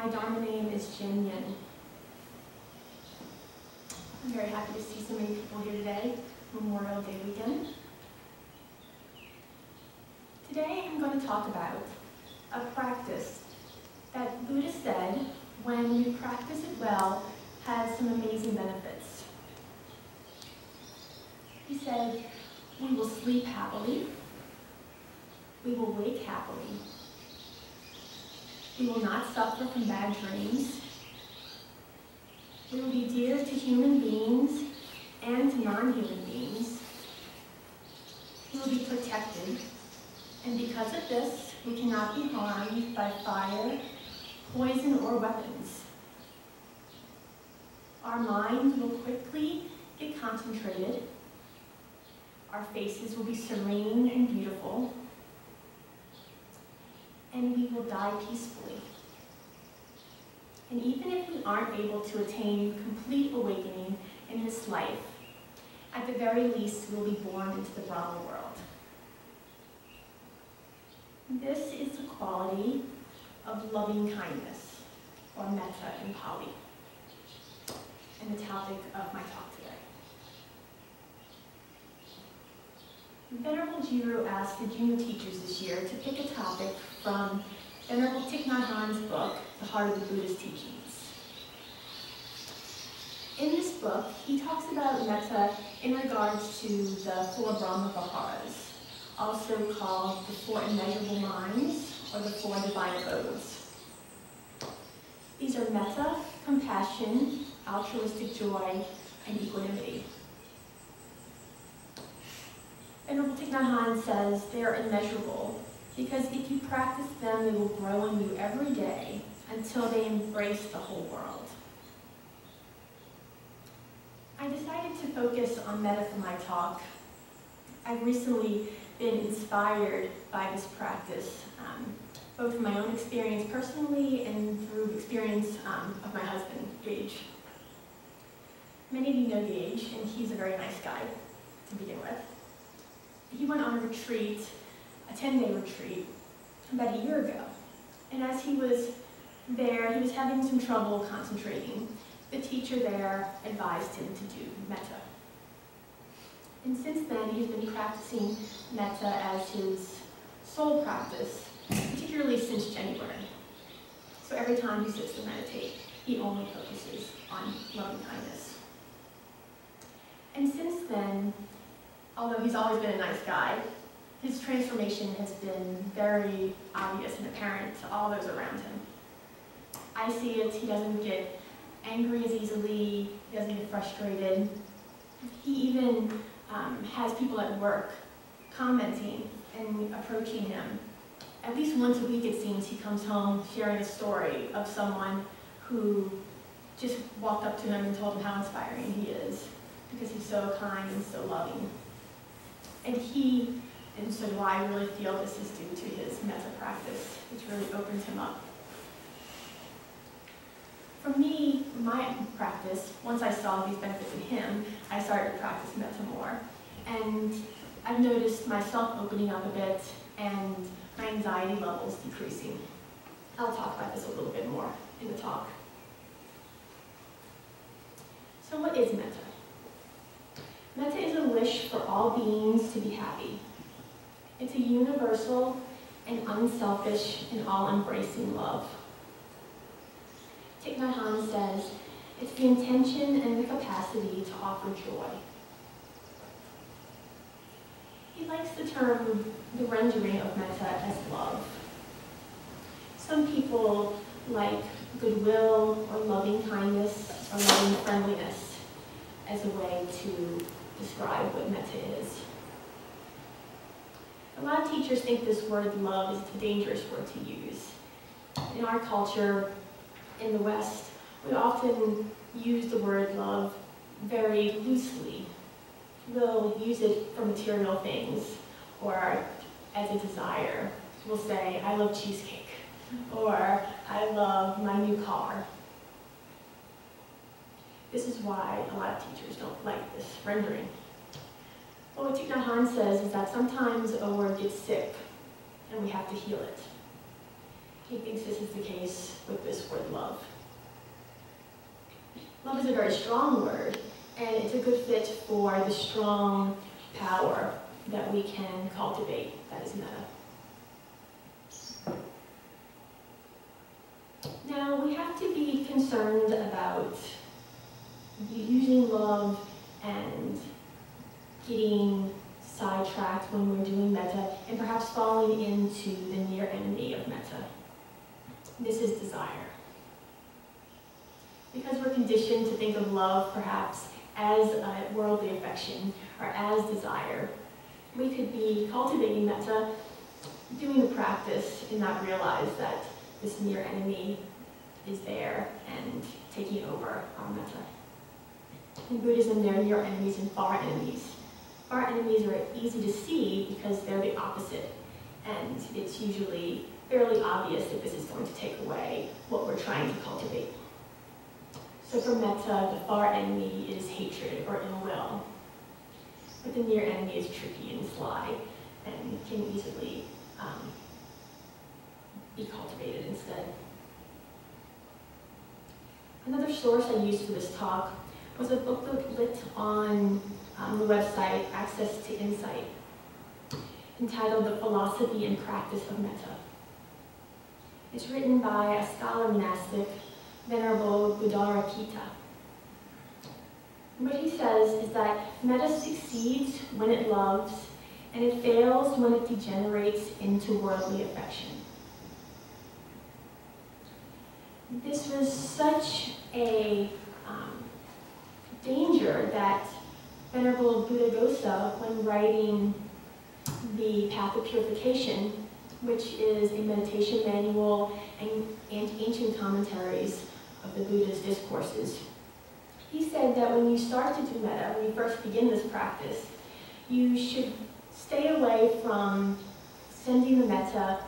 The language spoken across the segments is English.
My Dharma name is Xianyin. I'm very happy to see so many people here today, Memorial Day weekend. Today I'm going to talk about a practice that Buddha said, when we practice it well, has some amazing benefits. He said, we will sleep happily, we will wake happily, we will not suffer from bad dreams, we will be dear to human beings and to non-human beings, we will be protected, and because of this, we cannot be harmed by fire, poison, or weapons. Our mind will quickly get concentrated. Our faces will be serene and beautiful. And we will die peacefully. And even if we aren't able to attain complete awakening in this life, at the very least, we will be born into the Brahma world. This is the quality of loving kindness, or metta in Pali, and the topic of my talk today. Venerable Jiru asked the junior teachers this year to pick a topic from Venerable Thich Nhat Hanh's book, The Heart of the Buddha's Teachings. In this book, he talks about metta in regards to the 4 Brahma Viharas, also called the 4 immeasurable minds, or the 4 divine abodes. These are metta, compassion, altruistic joy, and equanimity. Venerable Thich Nhat Hanh says they are immeasurable because if you practice them, they will grow in you every day until they embrace the whole world. I decided to focus on metta for my talk. I've recently been inspired by this practice, both from my own experience personally and through experience of my husband, Gage. Many of you know Gage, and he's a very nice guy to begin with. He went on a retreat, a 10-day retreat, about a year ago. And as he was there, he was having some trouble concentrating. The teacher there advised him to do metta. And since then, he's been practicing metta as his sole practice, particularly since January. So every time he sits to meditate, he only focuses on loving kindness. And since then, although he's always been a nice guy, his transformation has been very obvious and apparent to all those around him. I see it. He doesn't get angry as easily. He doesn't get frustrated. He even has people at work commenting and approaching him. At least once a week, it seems, he comes home sharing a story of someone who just walked up to him and told him how inspiring he is, because he's so kind and so loving. And so do I, really feel this is due to his metta practice, which really opens him up. For me, my practice, once I saw these benefits in him, I started to practice metta more. And I've noticed myself opening up a bit and my anxiety levels decreasing. I'll talk about this a little bit more in the talk. So what is metta? Metta is a wish for all beings to be happy. It's a universal and unselfish and all-embracing love. Thich Nhat Hanh says, it's the intention and the capacity to offer joy. He likes the term, the rendering of metta, as love. Some people like goodwill or loving kindness or loving friendliness as a way to describe what metta is. A lot of teachers think this word love is a dangerous word to use. In our culture, in the West, we often use the word love very loosely. We'll use it for material things or as a desire. We'll say, I love cheesecake, or I love my new car. This is why a lot of teachers don't like this rendering. But what Thich Nhat Hanh says is that sometimes a word gets sick and we have to heal it. He thinks this is the case with this word love. Love is a very strong word, and it's a good fit for the strong power that we can cultivate, that is metta. Now, we have to be concerned about using love and getting sidetracked when we're doing metta, and perhaps falling into the near enemy of metta. This is desire. Because we're conditioned to think of love perhaps as a worldly affection or as desire, we could be cultivating metta, doing the practice, and not realize that this near enemy is there and taking over our metta. In Buddhism, there are near enemies and far enemies. Far enemies are easy to see because they're the opposite, and it's usually fairly obvious that this is going to take away what we're trying to cultivate. So for metta, the far enemy is hatred or ill will, but the near enemy is tricky and sly and can easily be cultivated instead. Another source I used for this talk was a booklet on the website Access to Insight, entitled The Philosophy and Practice of Metta. It's written by a scholar monastic, Venerable Buddharakkhita. What he says is that metta succeeds when it loves, and it fails when it degenerates into worldly affection. This was such a danger that Venerable Buddhaghosa, when writing the Path of Purification, which is a meditation manual and ancient commentaries of the Buddha's discourses, he said that when you start to do metta, when you first begin this practice, you should stay away from sending the metta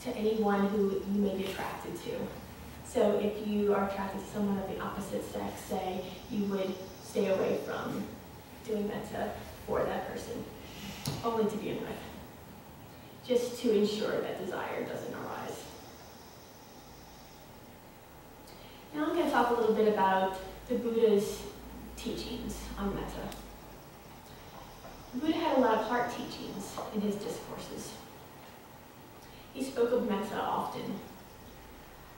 to anyone who you may be attracted to. So if you are attracted to someone of the opposite sex, say, you would stay away from doing metta for that person, only to begin with, just to ensure that desire doesn't arise. Now I'm going to talk a little bit about the Buddha's teachings on metta. The Buddha had a lot of heart teachings in his discourses. He spoke of metta often.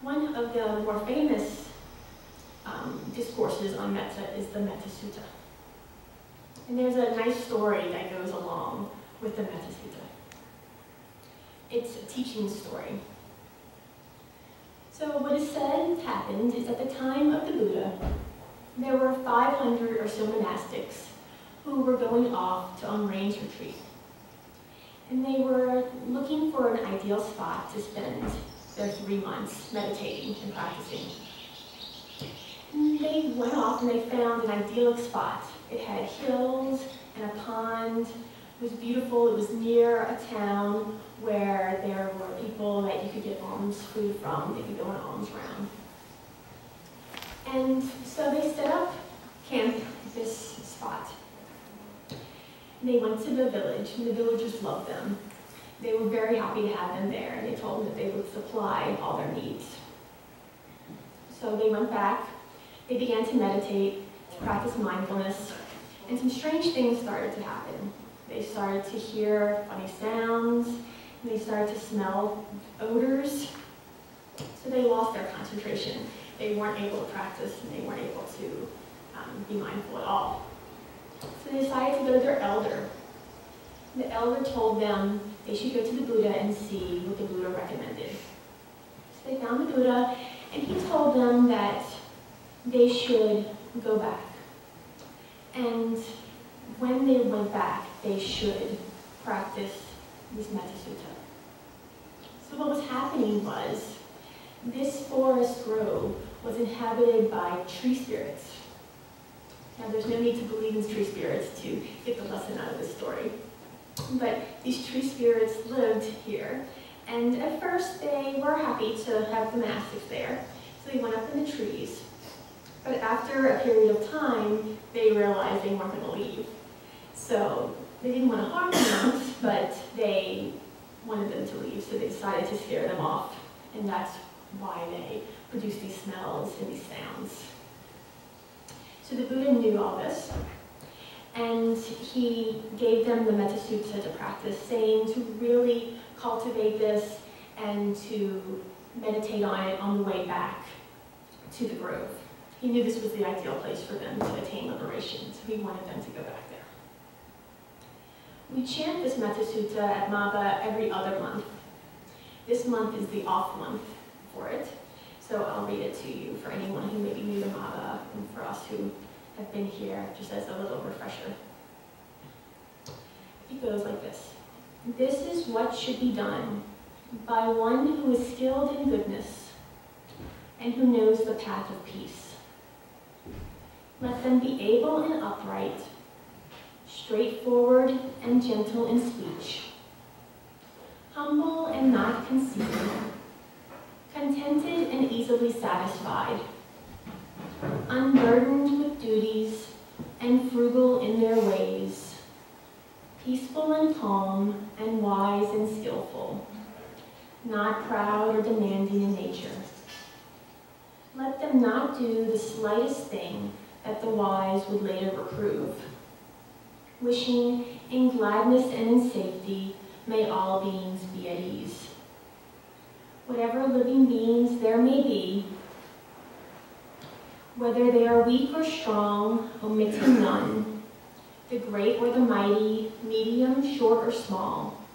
One of the more famous discourses on metta is the Metta Sutta. And there's a nice story that goes along with the Metta Sutta. It's a teaching story. So what is said happened is at the time of the Buddha, there were 500 or so monastics who were going off to range retreat. And they were looking for an ideal spot to spend their 3 months meditating and practicing. And they went off and they found an idyllic spot. It had hills and a pond. It was beautiful. It was near a town where there were people that you could get alms food from. They could go on alms round. And so they set up camp at this spot. And they went to the village, and the villagers loved them. They were very happy to have them there, and they told them that they would supply all their needs. So they went back, they began to meditate, to practice mindfulness, and some strange things started to happen. They started to hear funny sounds, and they started to smell odors, so they lost their concentration. They weren't able to practice, and they weren't able to be mindful at all. So they decided to go to their elder. The elder told them they should go to the Buddha and see what the Buddha recommended. So they found the Buddha, and he told them that they should go back. And when they went back, they should practice this Metta Sutta. So what was happening was, this forest grove was inhabited by tree spirits. Now there's no need to believe in tree spirits to get the lesson out of this story. But these tree spirits lived here, and at first they were happy to have the monastics there, so they went up in the trees. But after a period of time, they realized they weren't going to leave. So they didn't want to harm the monks, but they wanted them to leave, so they decided to scare them off and that's why they produce these smells and these sounds. So the Buddha knew all this, and he gave them the Metta Sutta to practice, saying to really cultivate this and to meditate on it on the way back to the grove. He knew this was the ideal place for them to attain liberation, so he wanted them to go back there. We chant this Metta Sutta at Maba every other month. This month is the off month for it, so I'll read it to you for anyone who may be new to Maba, and for us who have been here, just as a little refresher. It goes like this. This is what should be done by one who is skilled in goodness and who knows the path of peace. Let them be able and upright, straightforward and gentle in speech, humble and not conceited, contented and easily satisfied, unburdened with duties and frugal in their ways, peaceful and calm and wise and skillful, not proud or demanding in nature. Let them not do the slightest thing that the wise would later reprove. Wishing in gladness and in safety, may all beings be at ease. Whatever living beings there may be, whether they are weak or strong, omitting none, the great or the mighty, medium, short or small,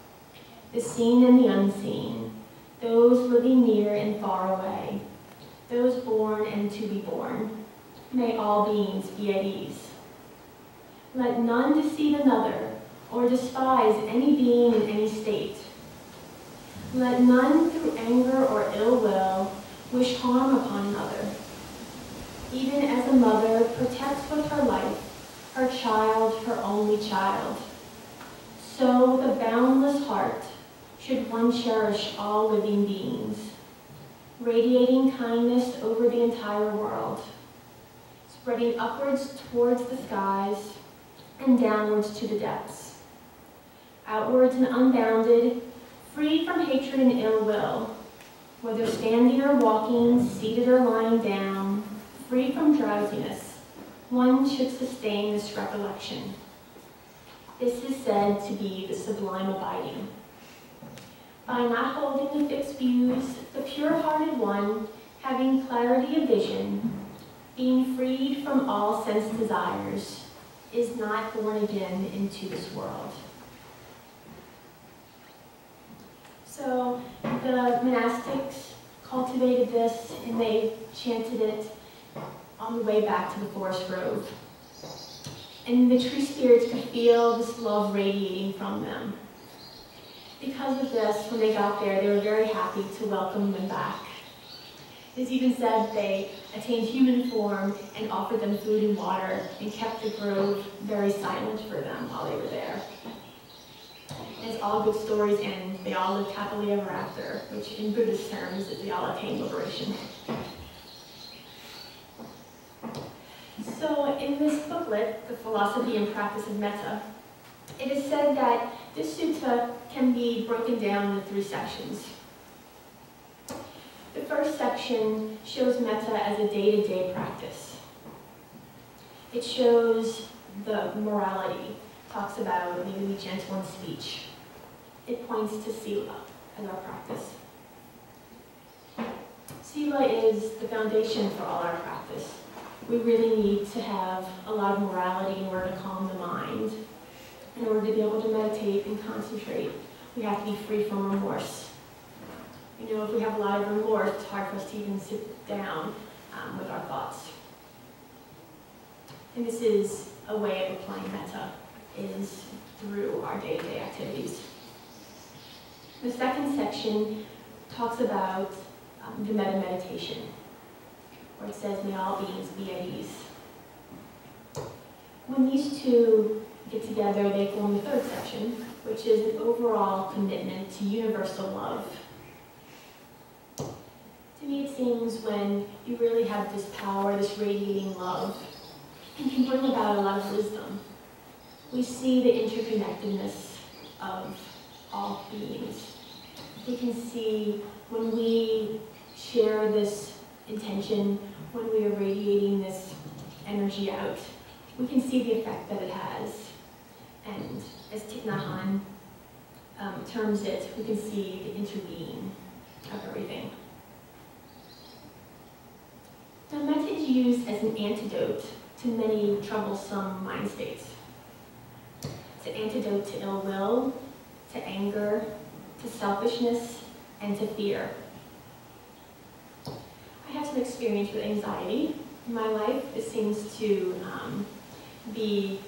the seen and the unseen, those living near and far away, those born and to be born, may all beings be at ease. Let none deceive another or despise any being in any state. Let none through anger or ill will wish harm upon another. Even as a mother protects with her life her child, her only child, so with a boundless heart should one cherish all living beings, radiating kindness over the entire world, spreading upwards towards the skies and downwards to the depths, outwards and unbounded, free from hatred and ill will, whether standing or walking, seated or lying down, free from drowsiness, one should sustain this recollection. This is said to be the sublime abiding. By not holding the fixed views, the pure-hearted one, having clarity of vision, being freed from all sense desires, is not born again into this world. So the monastics cultivated this and they chanted it on the way back to the forest grove. And the tree spirits could feel this love radiating from them. Because of this, when they got there, they were very happy to welcome them back. It's even said they attained human form and offered them food and water and kept the grove very silent for them while they were there. And it's all good stories, and they all lived happily ever after, which in Buddhist terms is they all attained liberation. So in this booklet, The Philosophy and Practice of Metta, it is said that this sutta can be broken down into 3 sections. The first section shows metta as a day-to-day practice. It shows the morality, talks about needing to be gentle in speech. It points to sila as our practice. Sila is the foundation for all our practice. We really need to have a lot of morality in order to calm the mind. In order to be able to meditate and concentrate, we have to be free from remorse. You know, if we have a lot of remorse, it's hard for us to even sit down with our thoughts. And this is a way of applying metta, is through our day-to-day activities. The second section talks about the metta meditation, where it says, may all beings be at ease. When these two get together, they form the third section, which is an overall commitment to universal love. To me, it seems when you really have this power, this radiating love, it can bring about a lot of wisdom. We see the interconnectedness of all beings. we can see when we share this intention, when we are radiating this energy out, we can see the effect that it has. And as Thich Nhat Hanh terms it, we can see the interbeing of everything. Now, metta is used as an antidote to many troublesome mind states. It's an antidote to ill will, to anger, to selfishness, and to fear. I have some experience with anxiety in my life. This seems to be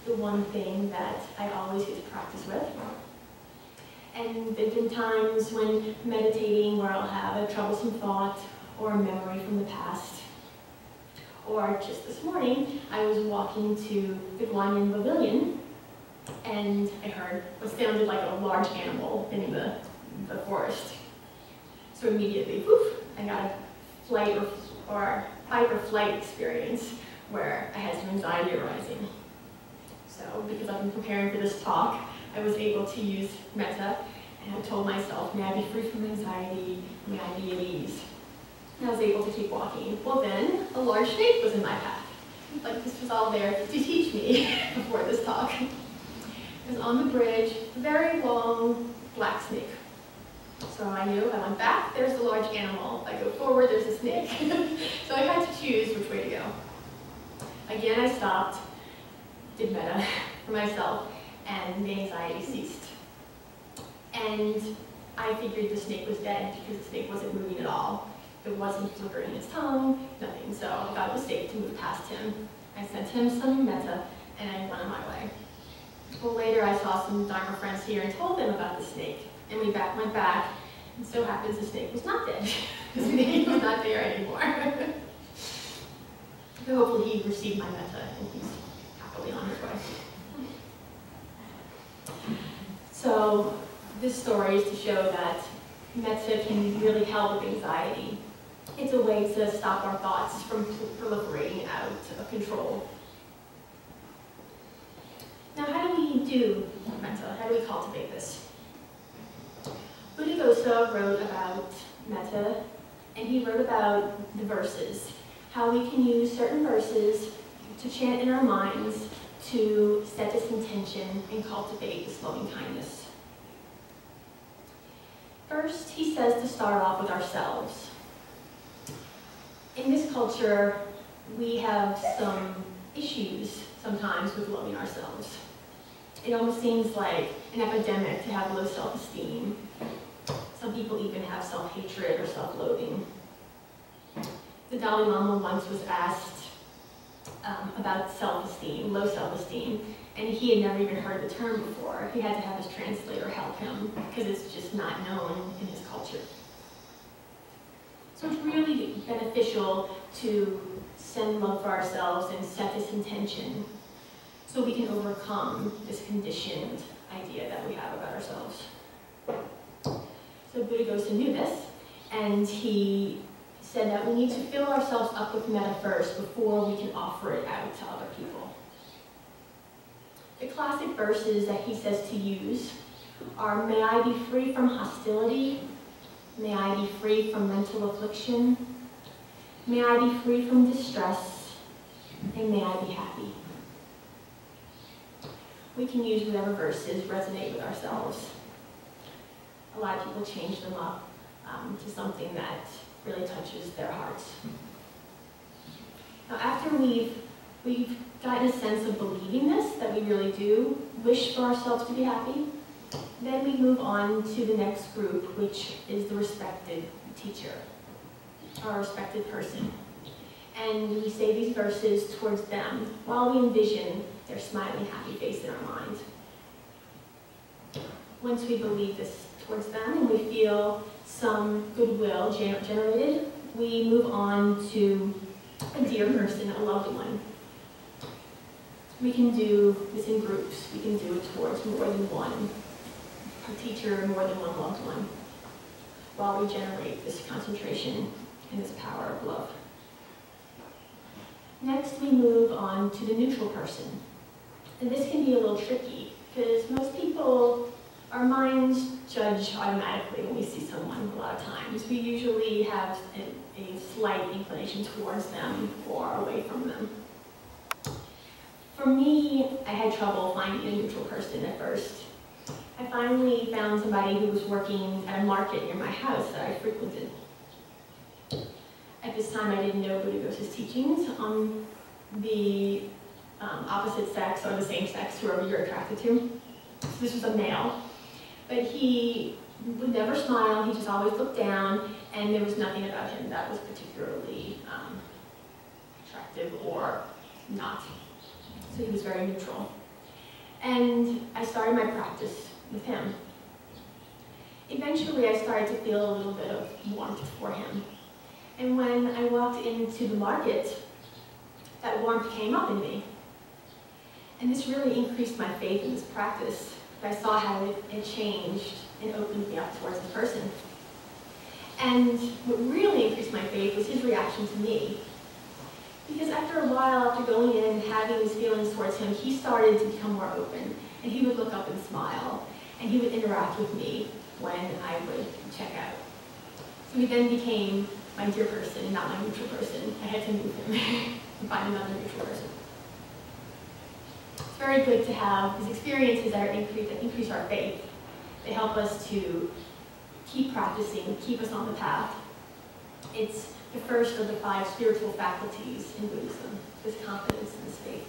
the one thing that I always get to practice with. And there have been times when meditating where I'll have a troublesome thought or a memory from the past. Or just this morning, I was walking to the Xianyin pavilion and I heard what sounded like a large animal in the forest. So immediately, poof, I got a flight or fight or flight experience where I had some anxiety arising. So because I've been preparing for this talk, I was able to use metta, and I told myself, may I be free from anxiety, may I be at ease. And I was able to keep walking. Well then, a large snake was in my path. Like this was all there to teach me before this talk. It was on the bridge, a very long black snake. So I knew if I went back, there's the large animal. If I go forward, there's a snake. So I had to choose which way to go. Again, I stopped, did metta for myself, and the anxiety ceased. And I figured the snake was dead because the snake wasn't moving at all. It wasn't flickering its tongue, nothing. So I thought it was safe to move past him. I sent him some metta, and I went on my way. Well, later I saw some Dharma friends here and told them about the snake. And we went back, and so happens the snake was not dead. The snake was not there anymore. So hopefully he received my metta, and he's happily on his way. So this story is to show that metta can really help with anxiety. It's a way to stop our thoughts from proliferating out of control. Now, how do we do metta? How do we cultivate this? Buddhaghosa wrote about metta, and he wrote about the verses, how we can use certain verses to chant in our minds to set this intention and cultivate this loving kindness. First, he says to start off with ourselves. In this culture, we have some issues sometimes with loving ourselves. It almost seems like an epidemic to have low self-esteem. Some people even have self-hatred or self-loathing. The Dalai Lama once was asked about self-esteem, low self-esteem, and he had never even heard the term before. He had to have his translator help him because it's just not known in his culture. So it's really beneficial to send love for ourselves and set this intention so we can overcome this conditioned idea that we have about ourselves. So Buddhaghosa knew this, and he said that we need to fill ourselves up with metta first before we can offer it out to other people. The classic verses that he says to use are, may I be free from hostility, may I be free from mental affliction, may I be free from distress, and may I be happy. We can use whatever verses resonate with ourselves. A lot of people change them up to something that really touches their hearts. Now, after we've gotten a sense of believing this, that we really do wish for ourselves to be happy, then we move on to the next group, which is the respected teacher, or respected person. And we say these verses towards them while we envision their smiling, happy face in our mind. Once we believe this towards them and we feel some goodwill generated, we move on to a dear person, a loved one. We can do this in groups. We can do it towards more than one, a teacher, more than one loved one, while we generate this concentration and this power of love. Next, we move on to the neutral person. And this can be a little tricky because most people Our minds judge automatically when we see someone a lot of times. We usually have a slight inclination towards them or away from them. For me, I had trouble finding a neutral person at first. I finally found somebody who was working at a market near my house that I frequented. At this time, I didn't know Buddha-Ghosa's teachings on the opposite sex or the same sex, whoever you're attracted to. So this was a male. But he would never smile, he just always looked down, and there was nothing about him that was particularly attractive or not. So he was very neutral. And I started my practice with him. Eventually, I started to feel a little bit of warmth for him. And when I walked into the market, that warmth came up in me. And this really increased my faith in this practice. I saw how it changed and opened me up towards the person. And what really increased my faith was his reaction to me. Because after a while, after going in and having these feelings towards him, he started to become more open. And he would look up and smile. And he would interact with me when I would check out. So he then became my dear person, not my neutral person. I had to move him and find another neutral person. It's very good to have these experiences that increase our faith. They help us to keep practicing, keep us on the path. It's the first of the 5 spiritual faculties in Buddhism, this confidence and this faith.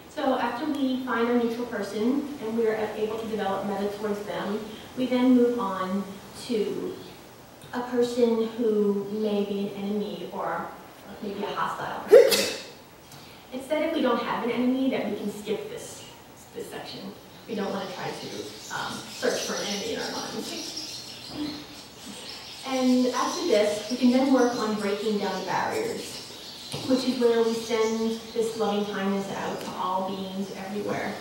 So after we find our neutral person and we're able to develop metta towards them, we then move on to a person who may be an enemy or maybe a hostile person. It's said if we don't have an enemy that we can skip this section. We don't want to try to search for an enemy in our minds. And after this, we can then work on breaking down barriers, which is where we send this loving kindness out to all beings everywhere.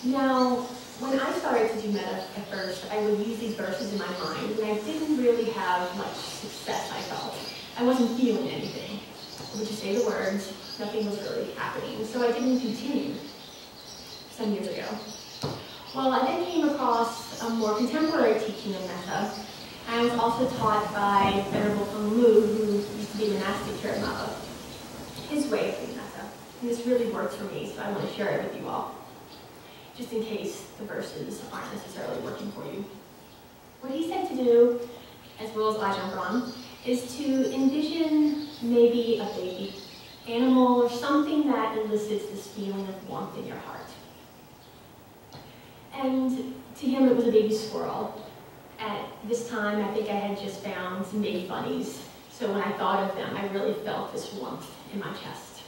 Now, when I started to do metta at first, I would use these verses in my mind, and I didn't really have much success, I felt. I wasn't feeling anything. I would just say the words, nothing was really happening, so I didn't continue some years ago. Well, I then came across a more contemporary teaching of metta. I was also taught by Venerable Feng Mu, who used to be monastic here at Mapa, his way of doing metta. And this really worked for me, so I want to share it with you all, just in case the verses aren't necessarily working for you. What he said to do, as well as Ajahn Brahm, is to envision maybe a baby animal or something that elicits this feeling of warmth in your heart. And to him, it was a baby squirrel. At this time, I think I had just found some baby bunnies. So when I thought of them, I really felt this warmth in my chest.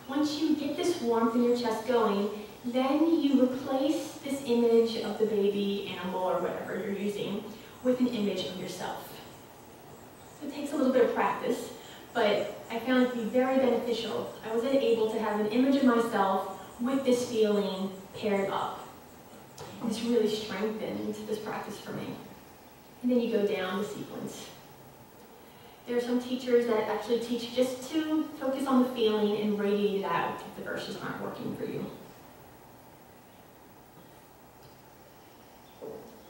Once you get this warmth in your chest going, then you replace this image of the baby animal or whatever you're using with an image of yourself. So it takes a little bit of practice, but I found it to be very beneficial. I was then able to have an image of myself with this feeling paired up. And this really strengthened this practice for me. And then you go down the sequence. There are some teachers that actually teach just to focus on the feeling and radiate it out if the verses aren't working for you.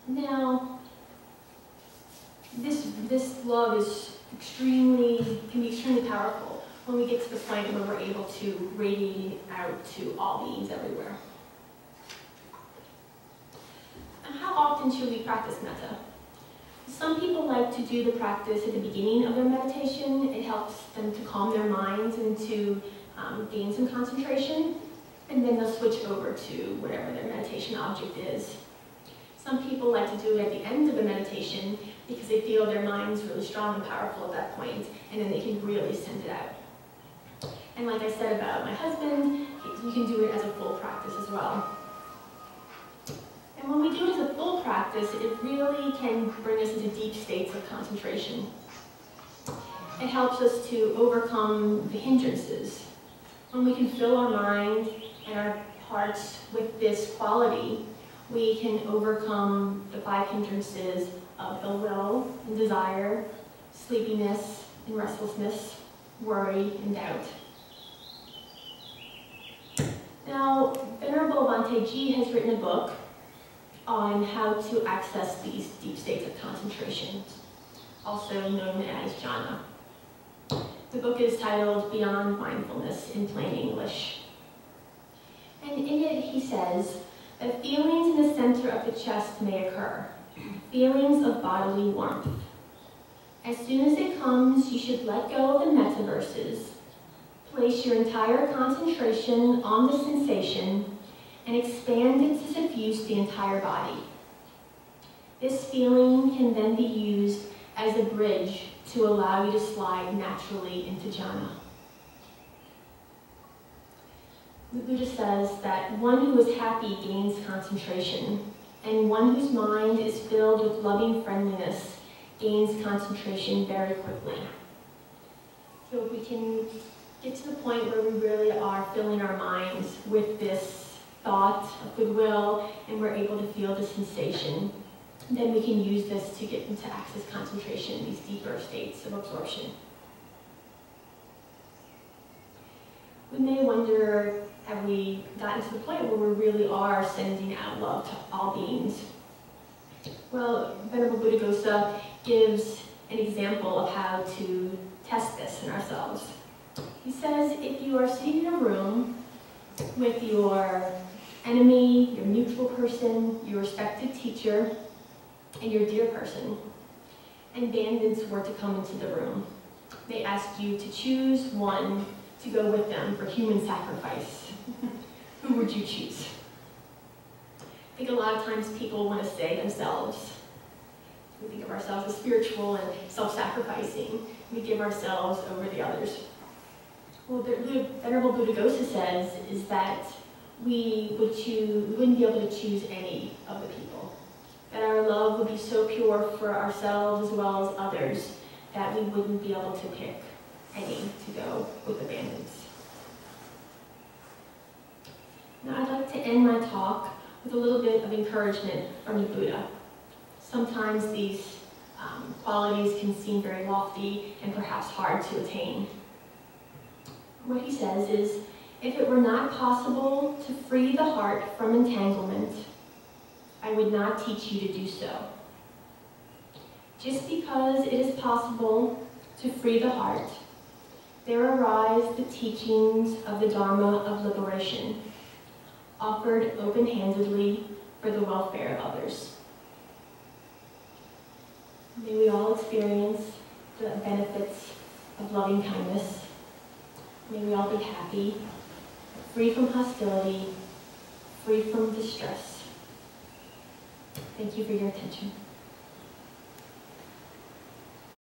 Now, this love is can be extremely powerful when we get to the point where we're able to radiate out to all beings everywhere. And how often should we practice metta? Some people like to do the practice at the beginning of their meditation. It helps them to calm their minds and to gain some concentration, and then they'll switch over to whatever their meditation object is. Some people like to do it at the end of the meditation because they feel their mind's really strong and powerful at that point, and then they can really send it out. And like I said about my husband, you can do it as a full practice as well. And when we do it as a full practice, it really can bring us into deep states of concentration. It helps us to overcome the hindrances. When we can fill our mind and our hearts with this quality, we can overcome the 5 hindrances of ill will and desire, sleepiness and restlessness, worry and doubt. Now, Venerable Bhante Ji has written a book on how to access these deep states of concentration, also known as jhana. The book is titled Beyond Mindfulness in plain English. And in it he says that feelings in the center of the chest may occur, feelings of bodily warmth. As soon as it comes, you should let go of the metaverses, place your entire concentration on the sensation, and expand it to suffuse the entire body. This feeling can then be used as a bridge to allow you to slide naturally into jhana. The Buddha says that one who is happy gains concentration, and one whose mind is filled with loving friendliness gains concentration very quickly. So if we can get to the point where we really are filling our minds with this thought of goodwill and we're able to feel the sensation, then we can use this to get into access concentration, these deeper states of absorption. We may wonder, have we gotten to the point where we really are sending out love to all beings? Well, Venerable Buddhaghosa gives an example of how to test this in ourselves. He says if you are sitting in a room with your enemy, your neutral person, your respected teacher, and your dear person, and bandits were to come into the room, they asked you to choose one to go with them for human sacrifice. Who would you choose? I think a lot of times people want to say themselves. We think of ourselves as spiritual and self-sacrificing. We give ourselves over the others. Well, the Venerable Buddhaghosa says is that we wouldn't be able to choose any of the people. That our love would be so pure for ourselves as well as others that we wouldn't be able to pick any to go with the bandits. Now I'd like to end my talk with a little bit of encouragement from the Buddha. Sometimes these qualities can seem very lofty and perhaps hard to attain. What he says is, if it were not possible to free the heart from entanglement, I would not teach you to do so. Just because it is possible to free the heart, there arise the teachings of the Dharma of liberation, offered open-handedly for the welfare of others. May we all experience the benefits of loving kindness. May we all be happy, free from hostility, free from distress. Thank you for your attention.